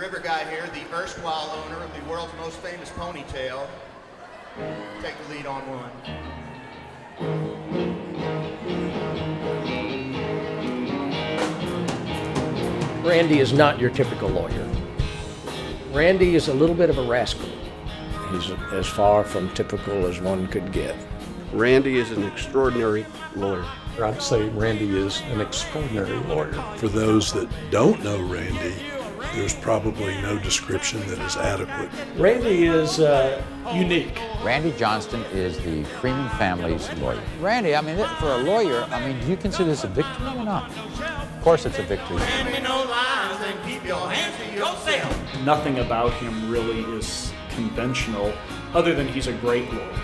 river guy here, the erstwhile owner of the world's most famous ponytail. Take the lead on one. Randy is not your typical lawyer. Randy is a little bit of a rascal. He's as far from typical as one could get. Randy is an extraordinary lawyer. I'd say Randy is an extraordinary lawyer. For those that don't know Randy, there's probably no description that is adequate. Randy is unique. Randy Johnston is the Freeman family's lawyer. Randy, for a lawyer, do you consider this a victory or not? Of course it's a victory. Nothing about him really is conventional, other than he's a great lawyer.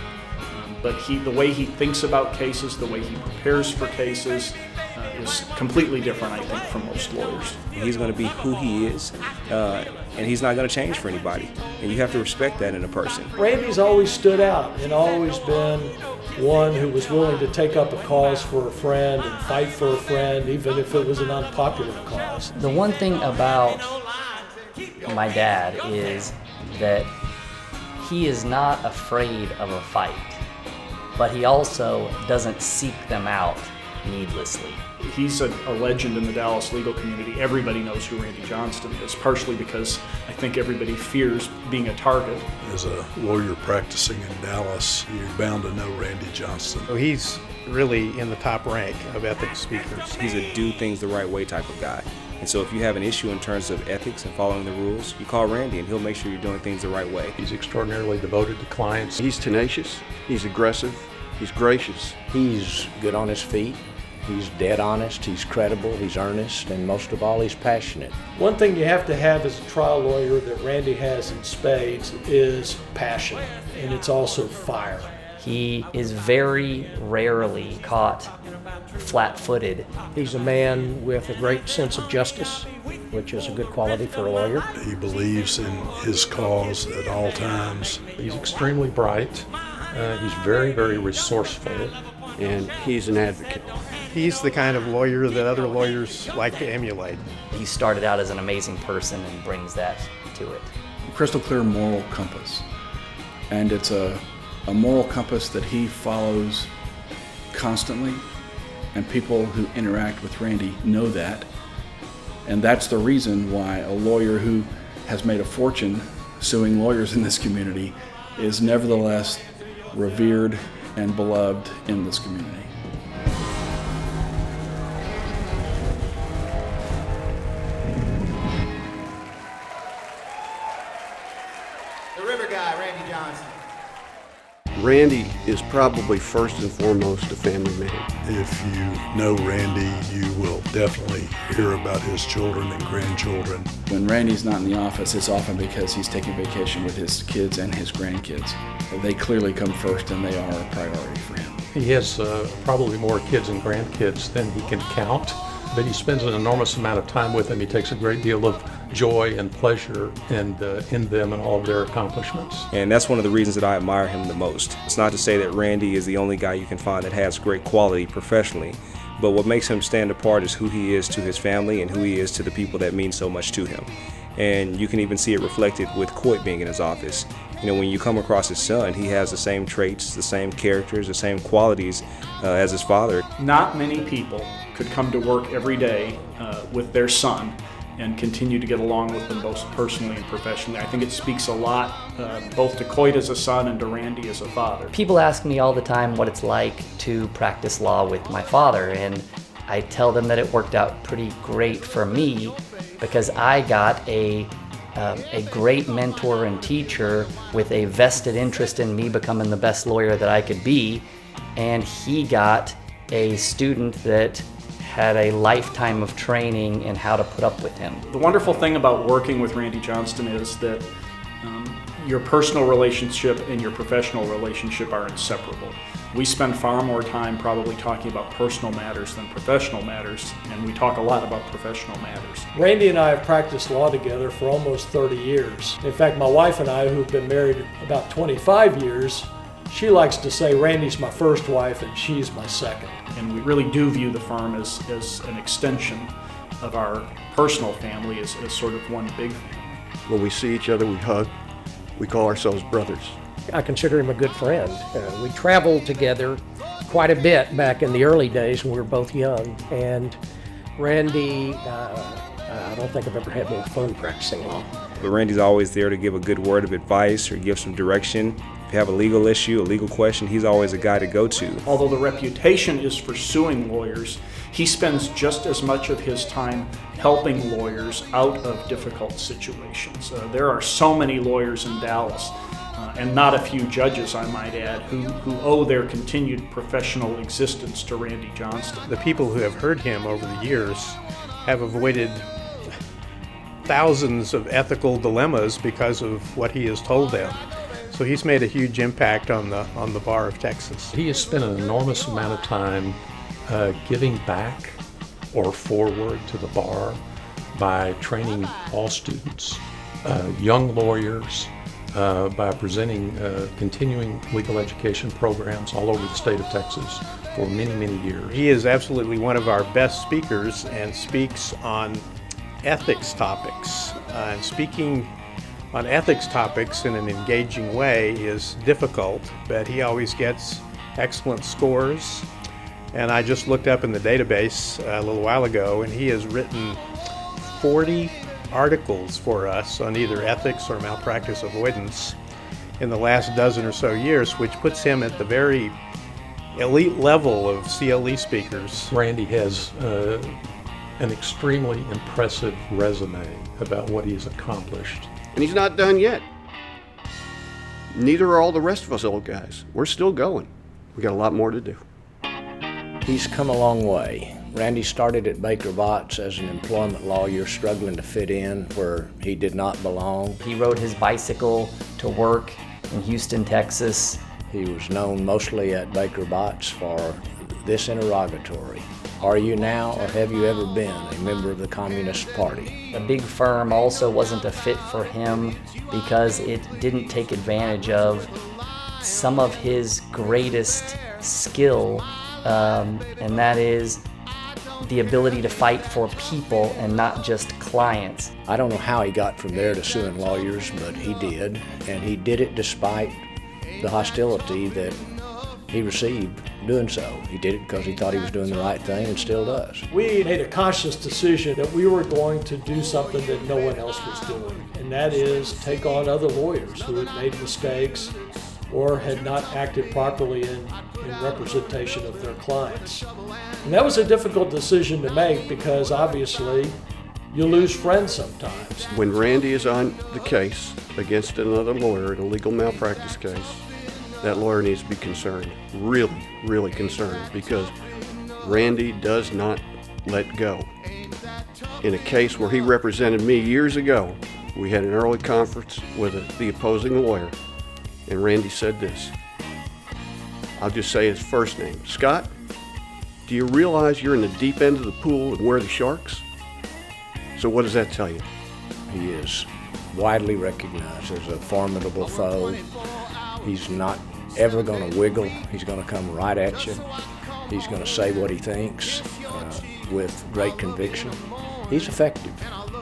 But the way he thinks about cases, the way he prepares for cases, is completely different, I think, from most lawyers. He's going to be who he is, and he's not going to change for anybody. And you have to respect that in a person. Randy's always stood out and always been one who was willing to take up a cause for a friend and fight for a friend, even if it was an unpopular cause. The one thing about my dad is that he is not afraid of a fight, but he also doesn't seek them out needlessly. He's a legend in the Dallas legal community. Everybody knows who Randy Johnston is, partially because I think everybody fears being a target. As a lawyer practicing in Dallas, you're bound to know Randy Johnston. So he's really in the top rank of ethics speakers. He's a do things the right way type of guy. And so if you have an issue in terms of ethics and following the rules, you call Randy and he'll make sure you're doing things the right way. He's extraordinarily devoted to clients. He's tenacious, he's aggressive, he's gracious. He's good on his feet. He's dead honest, he's credible, he's earnest, and most of all, he's passionate. One thing you have to have as a trial lawyer that Randy has in spades is passion, and it's also fire. He is very rarely caught flat-footed. He's a man with a great sense of justice, which is a good quality for a lawyer. He believes in his cause at all times. He's extremely bright. He's very, very resourceful. And he's an advocate. He's the kind of lawyer that other lawyers like to emulate. He started out as an amazing person and brings that to it. Crystal clear moral compass. And it's a moral compass that he follows constantly. And people who interact with Randy know that. And that's the reason why a lawyer who has made a fortune suing lawyers in this community is nevertheless revered and beloved in this community. The river guy, Randy Johnston. Randy is probably first and foremost a family man. If you know Randy, you will definitely hear about his children and grandchildren. When Randy's not in the office, it's often because he's taking vacation with his kids and his grandkids. They clearly come first and they are a priority for him. He has probably more kids and grandkids than he can count, but he spends an enormous amount of time with them. He takes a great deal of joy and pleasure in them and all of their accomplishments. And that's one of the reasons that I admire him the most. It's not to say that Randy is the only guy you can find that has great quality professionally, but what makes him stand apart is who he is to his family and who he is to the people that mean so much to him. And you can even see it reflected with Coit being in his office. You know, when you come across his son, he has the same traits, the same characters, the same qualities as his father. Not many people could come to work every day with their son and continue to get along with them both personally and professionally. I think it speaks a lot both to Coit as a son and to Randy as a father. People ask me all the time what it's like to practice law with my father, and I tell them that it worked out pretty great for me because I got a great mentor and teacher with a vested interest in me becoming the best lawyer that I could be, and he got a student that had a lifetime of training in how to put up with him. The wonderful thing about working with Randy Johnston is that your personal relationship and your professional relationship are inseparable. We spend far more time probably talking about personal matters than professional matters, and we talk a lot about professional matters. Randy and I have practiced law together for almost 30 years. In fact, my wife and I, who've been married about 25 years, she likes to say Randy's my first wife and she's my second. And we really do view the firm as an extension of our personal family, as sort of one big family. When we see each other, we hug. We call ourselves brothers. I consider him a good friend. We traveled together quite a bit back in the early days when we were both young. And Randy, I don't think I've ever had more fun practicing law. But Randy's always there to give a good word of advice or give some direction. If you have a legal issue, a legal question, he's always a guy to go to. Although the reputation is for suing lawyers, he spends just as much of his time helping lawyers out of difficult situations. There are so many lawyers in Dallas, and not a few judges, I might add, who owe their continued professional existence to Randy Johnston. The people who have heard him over the years have avoided thousands of ethical dilemmas because of what he has told them. So he's made a huge impact on the bar of Texas. He has spent an enormous amount of time giving back or forward to the bar by training all students, young lawyers, by presenting continuing legal education programs all over the state of Texas for many, many years. He is absolutely one of our best speakers and speaks on ethics topics. And speaking on ethics topics in an engaging way is difficult, but he always gets excellent scores. And I just looked up in the database a little while ago, and he has written 40 articles for us on either ethics or malpractice avoidance in the last dozen or so years, which puts him at the very elite level of CLE speakers. Randy has an extremely impressive resume about what he's accomplished. And he's not done yet. Neither are all the rest of us old guys. We're still going. We got a lot more to do. He's come a long way. Randy started at Baker Botts as an employment lawyer struggling to fit in where he did not belong. He rode his bicycle to work in Houston, Texas. He was known mostly at Baker Botts for this interrogatory. Are you now or have you ever been a member of the Communist Party? A big firm also wasn't a fit for him because it didn't take advantage of some of his greatest skill, and that is the ability to fight for people and not just clients. I don't know how he got from there to suing lawyers, but he did, and he did it despite the hostility that he received doing so. He did it because he thought he was doing the right thing and still does. We made a conscious decision that we were going to do something that no one else was doing, and that is take on other lawyers who had made mistakes or had not acted properly in representation of their clients. And that was a difficult decision to make because obviously you lose friends sometimes. When Randy is on the case against another lawyer in a legal malpractice case, that lawyer needs to be concerned, really, really concerned, because Randy does not let go. In a case where he represented me years ago, we had an early conference with the opposing lawyer, and Randy said this. I'll just say his first name. Scott, do you realize you're in the deep end of the pool and we're the sharks? So what does that tell you? He is widely recognized as a formidable foe. He's not ever going to wiggle. He's going to come right at you. He's going to say what he thinks with great conviction. He's effective.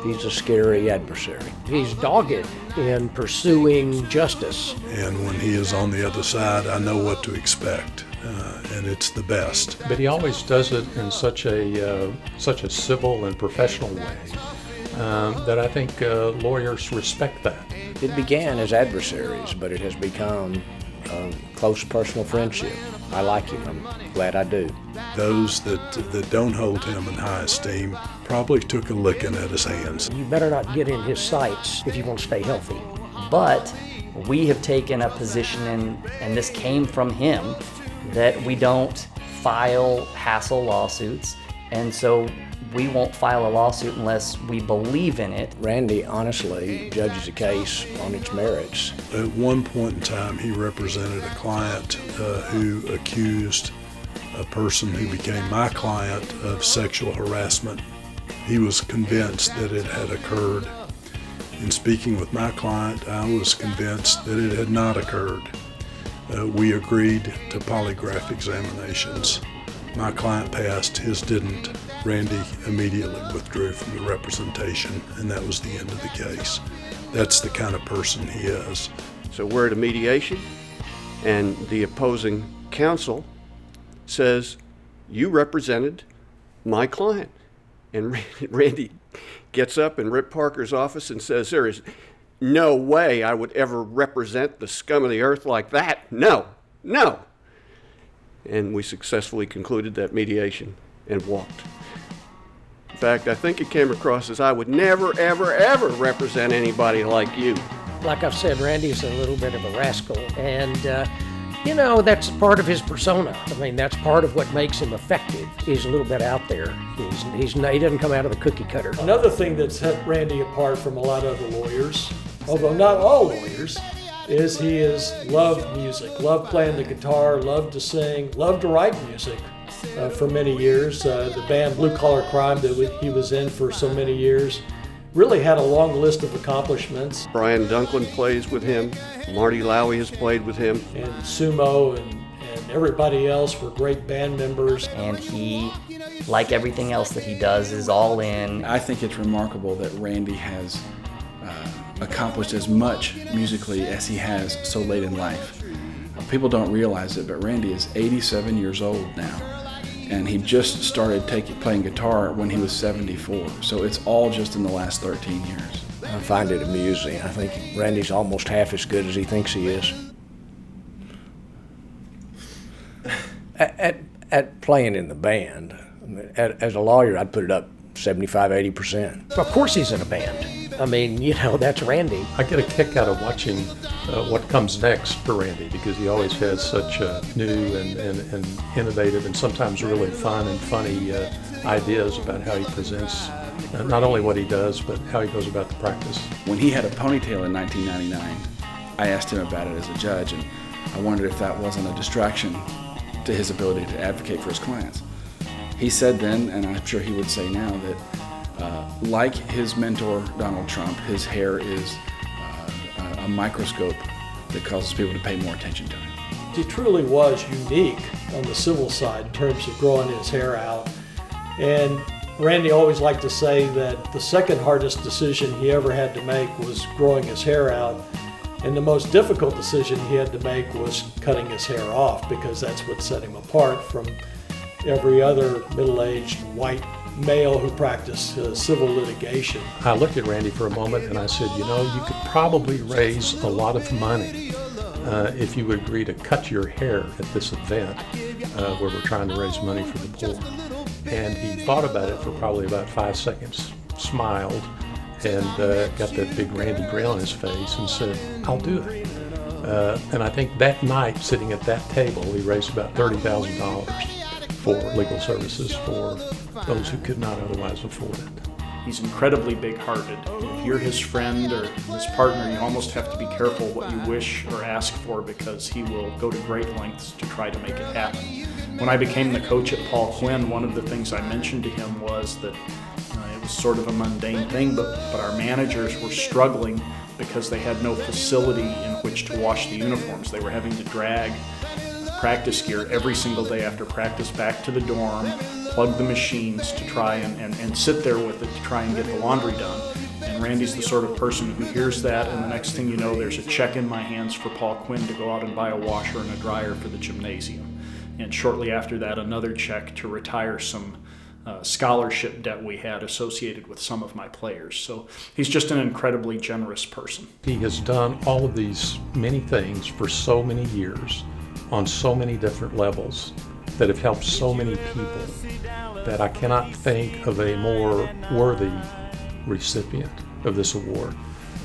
He's a scary adversary. He's dogged in pursuing justice. And when he is on the other side, I know what to expect, and it's the best. But he always does it in such a civil and professional way that I think lawyers respect that. It began as adversaries, but it has become a close personal friendship. I like him. I'm glad I do. Those that don't hold him in high esteem probably took a licking at his hands. You better not get in his sights if you want to stay healthy. But we have taken a position, and this came from him, that we don't file hassle lawsuits, and so we won't file a lawsuit unless we believe in it. Randy honestly judges a case on its merits. At one point in time, he represented a client who accused a person who became my client of sexual harassment. He was convinced that it had occurred. In speaking with my client, I was convinced that it had not occurred. We agreed to polygraph examinations. My client passed, his didn't. Randy immediately withdrew from the representation, and that was the end of the case. That's the kind of person he is. So we're at a mediation, and the opposing counsel says, you represented my client. And Randy gets up in Rip Parker's office and says, there is no way I would ever represent the scum of the earth like that. No, no. And we successfully concluded that mediation and walked. In fact, I think it came across as I would never, ever, ever represent anybody like you. Like I've said, Randy's a little bit of a rascal, and that's part of his persona. I mean, that's part of what makes him effective. He's a little bit out there. He doesn't come out of the cookie cutter. Another thing that's set Randy apart from a lot of other lawyers, although not all lawyers, is he has loved music, loved playing the guitar, loved to sing, loved to write music for many years. The band Blue Collar Crime that he was in for so many years really had a long list of accomplishments. Brian Dunklin plays with him. Marty Lowy has played with him. And Sumo and everybody else were great band members. And he, like everything else that he does, is all in. I think it's remarkable that Randy has accomplished as much musically as he has so late in life. People don't realize it, but Randy is 87 years old now. And he just started playing guitar when he was 74. So it's all just in the last 13 years. I find it amusing. I think Randy's almost half as good as he thinks he is. At playing in the band, as a lawyer, I'd put it up 75, 80%. Of course he's in a band. I mean, that's Randy. I get a kick out of watching what comes next for Randy, because he always has such new and innovative and sometimes really fun and funny ideas about how he presents not only what he does, but how he goes about the practice. When he had a ponytail in 1999, I asked him about it as a judge, and I wondered if that wasn't a distraction to his ability to advocate for his clients. He said then, and I'm sure he would say now, that like his mentor, Donald Trump, his hair is a microscope that causes people to pay more attention to him. He truly was unique on the civil side in terms of growing his hair out. And Randy always liked to say that the second hardest decision he ever had to make was growing his hair out. And the most difficult decision he had to make was cutting his hair off, because that's what set him apart from every other middle-aged white male who practiced civil litigation. I looked at Randy for a moment and I said, you could probably raise a lot of money if you would agree to cut your hair at this event where we're trying to raise money for the poor. And he thought about it for probably about 5 seconds, smiled, and got that big Randy grin on his face and said, I'll do it. And I think that night, sitting at that table, he raised about $30,000 for legal services for those who could not otherwise afford it. He's incredibly big-hearted. If you're his friend or his partner, you almost have to be careful what you wish or ask for, because he will go to great lengths to try to make it happen. When I became the coach at Paul Quinn, one of the things I mentioned to him was that it was sort of a mundane thing, but our managers were struggling because they had no facility in which to wash the uniforms. They were having to drag practice gear every single day after practice back to the dorm, plug the machines to try and sit there with it to try and get the laundry done. And Randy's the sort of person who hears that, and the next thing you know, there's a check in my hands for Paul Quinn to go out and buy a washer and a dryer for the gymnasium. And shortly after that, another check to retire some scholarship debt we had associated with some of my players. So he's just an incredibly generous person. He has done all of these many things for so many years on so many different levels that have helped so many people that I cannot think of a more worthy recipient of this award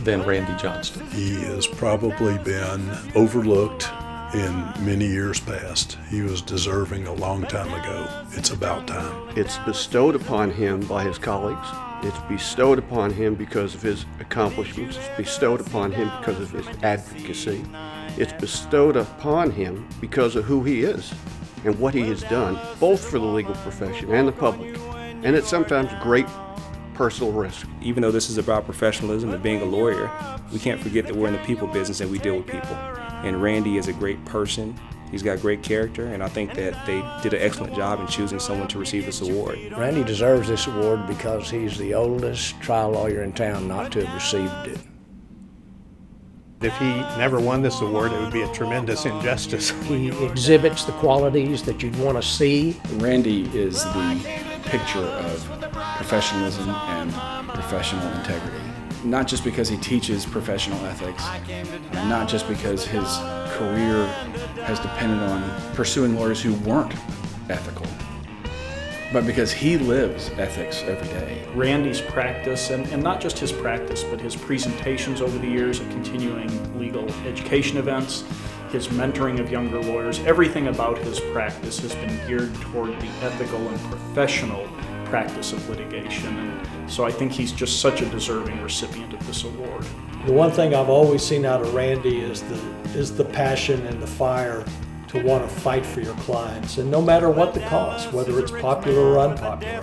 than Randy Johnston. He has probably been overlooked in many years past. He was deserving a long time ago. It's about time. It's bestowed upon him by his colleagues. It's bestowed upon him because of his accomplishments. It's bestowed upon him because of his advocacy. It's bestowed upon him because of who he is and what he has done, both for the legal profession and the public, and at sometimes great personal risk. Even though this is about professionalism and being a lawyer, we can't forget that we're in the people business and we deal with people. And Randy is a great person. He's got great character, and I think that they did an excellent job in choosing someone to receive this award. Randy deserves this award because he's the oldest trial lawyer in town not to have received it. If he never won this award, it would be a tremendous injustice. He exhibits the qualities that you'd want to see. Randy is the picture of professionalism and professional integrity. Not just because he teaches professional ethics, and not just because his career has depended on pursuing lawyers who weren't ethical, but because he lives ethics every day. Randy's practice, and not just his practice, but his presentations over the years at continuing legal education events, his mentoring of younger lawyers, everything about his practice has been geared toward the ethical and professional practice of litigation. And so I think he's just such a deserving recipient of this award. The one thing I've always seen out of Randy is the passion and the fire to want to fight for your clients, and no matter what the cost, whether it's popular or unpopular,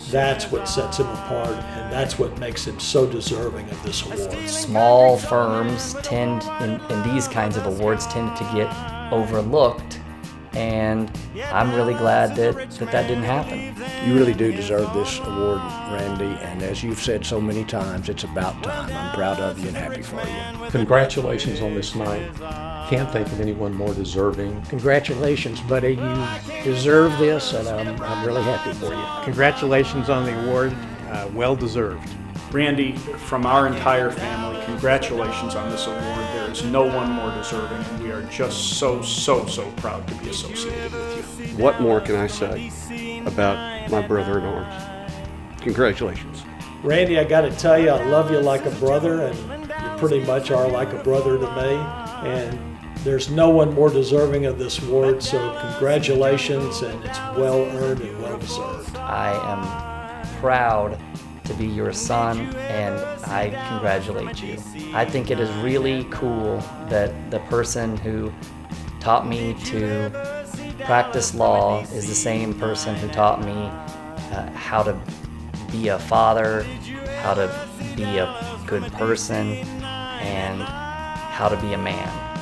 that's what sets him apart, and that's what makes him so deserving of this award. Small firms tend, in these kinds of awards, tend to get overlooked, and I'm really glad that didn't happen. You really do deserve this award, Randy, and as you've said so many times, it's about time. I'm proud of you and happy for you. Congratulations on this night. Can't think of anyone more deserving. Congratulations, buddy. You deserve this, and I'm really happy for you. Congratulations on the award. Well deserved. Randy, from our entire family, congratulations on this award. There is no one more deserving, and we are just so proud to be associated with you. What more can I say about my brother in arms? Congratulations. Randy, I got to tell you, I love you like a brother, and you pretty much are like a brother to me, and there's no one more deserving of this award, so congratulations, and it's well earned and well deserved. I am proud to be your son, and I congratulate you. I think it is really cool that the person who taught me to practice law is the same person who taught me how to be a father, how to be a good person, and how to be a man.